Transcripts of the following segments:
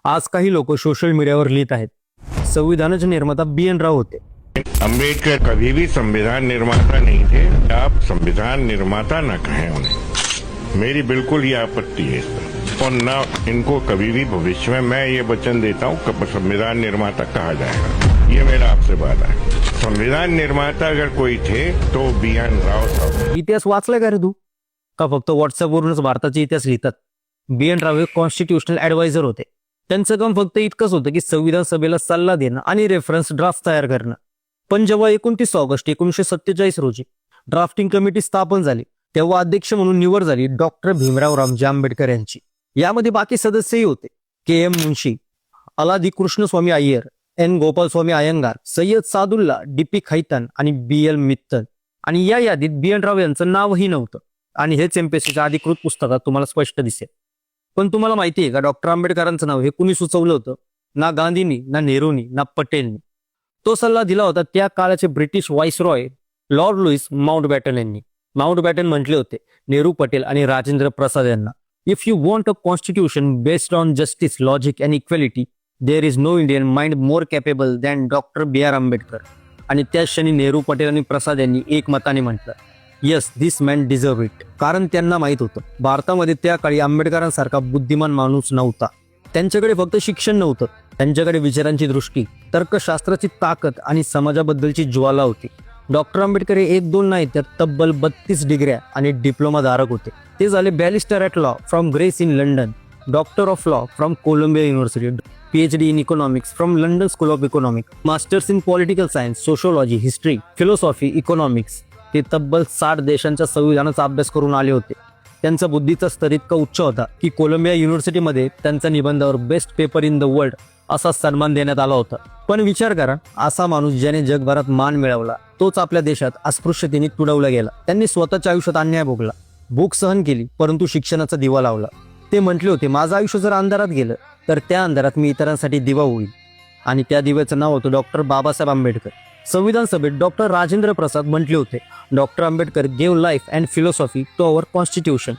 आज काही लोक सोशल मीडियावर लिहित आहेत, संविधानाचे निर्माता BN राव होते. अम्बेडकर कभी भी संविधान निर्माता नहीं थे. आप संविधान निर्माता न कहें उन्हें. मेरी बिल्कुल ये आपत्ति है इस पर. और न इनको कभी भी भविष्य में मैं ये वचन देता हूँ कि संविधान निर्माता कहा जाएगा. ये मेरा आपसे वादा है. संविधान निर्माता अगर कोई थे तो BN राव साहब. इतिहास वाचलाय का रे तू? का फक्त व्हॉट्सअपवरूनच भारताचे इतिहास लिहितात? BN राव हे कॉन्स्टिट्यूशनल ऍडवायझर होते. त्यांचं काम फक्त इतकंच होतं की संविधान सभेला सल्ला देणं आणि रेफरन्स ड्राफ्ट तयार करणं. पण जेव्हा 29 ऑगस्ट 1947 रोजी ड्राफ्टिंग कमिटी स्थापन झाली, तेव्हा अध्यक्ष म्हणून निवड झाली डॉक्टर भीमराव रामजी आंबेडकर यांची. यामध्ये बाकी सदस्यही होते. KM Munshi, अलादी Krishnaswamy Iyer, N Gopalaswamy Iyengar, Syed Sadulla, DP Khaitan आणि BL मित्तल. आणि या यादीत BN राव यांचं नावही नव्हतं. आणि हेच MPSCच्या अधिकृत पुस्तकात तुम्हाला स्पष्ट दिसेल. पण तुम्हाला माहिती आहे का, डॉक्टर आंबेडकरांचं नाव हे कुणी सुचवलं होतं? ना गांधींनी, ना नेहरूंनी, ना पटेलनी. तो सल्ला दिला होता त्या काळाचे British viceroy Lord Louis Mountbatten यांनी. माउंटबॅटन म्हटले होते नेहरू, पटेल आणि राजेंद्र प्रसाद यांना, if you want a constitution based on justice, logic and equality, there is no Indian mind more capable than doctor BR Ambedkar. आणि त्याच क्षणी नेहरू, पटेल आणि प्रसाद यांनी एकमताने म्हटलं, yes, this man deserve it. कारण त्यांना माहित होतं भारतामध्ये त्या काळी आंबेडकरांसारखा बुद्धिमान माणूस नव्हता. त्यांच्याकडे फक्त शिक्षण नव्हतं, त्यांच्याकडे विचारांची दृष्टी, तर्कशास्त्राची ताकद आणि समाजाबद्दलची ज्वाला होती. डॉक्टर आंबेडकर हे 1-2 नाही, तर तब्बल 32 डिग्र्या आणि डिप्लोमा धारक होते. ते झाले barrister at law from Gray's Inn London, doctor of law from Columbia university, PhD in economics from London school of economics, masters in political science, sociology, history, philosophy, economics. ते तब्बल 60 देशांच्या संविधानाचा अभ्यास करून आले होते. त्यांचा बुद्धीचा स्तर इतका उच्च होता की कोलंबिया युनिव्हर्सिटीमध्ये त्यांच्या निबंधावर best paper in the world असा सन्मान देण्यात आला होता. पण विचार करा, असा माणूस ज्याने जगभरात मान मिळवला, तोच आपल्या देशात अस्पृश्यतेने तुडवला गेला. त्यांनी स्वतःच्या आयुष्यात अन्याय भोगला, भूक सहन केली, परंतु शिक्षणाचा दिवा लावला. ते म्हटले होते, माझं आयुष्य जर अंधारात गेलं तर त्या अंधारात मी इतरांसाठी दिवा होईल. आणि त्या दिव्याचं नाव होतं डॉक्टर बाबासाहेब आंबेडकर. संविधान सभेत डॉक्टर राजेंद्र प्रसाद म्हटले होते, doctor Ambedkar gave life and philosophy to our constitution.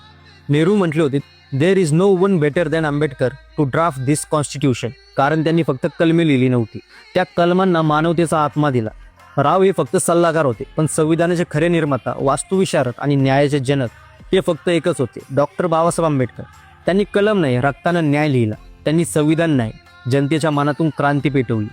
Nehru म्हटले होते, there is no one better than Ambedkar to draft this constitution. कारण त्यांनी फक्त कलमे लिहिली नव्हती, त्या कलमांना मानवतेचा आत्मा दिला. राव हे फक्त सल्लागार होते, पण संविधानाचे खरे निर्माता, वास्तुविशारद आणि न्यायाचे जनक हे फक्त एकच होते, डॉक्टर बाबासाहेब आंबेडकर. त्यांनी कलम नाही, रक्तानं न्याय लिहिला. त्यांनी संविधान नाही, जनतेच्या मनातून क्रांती पेटवली.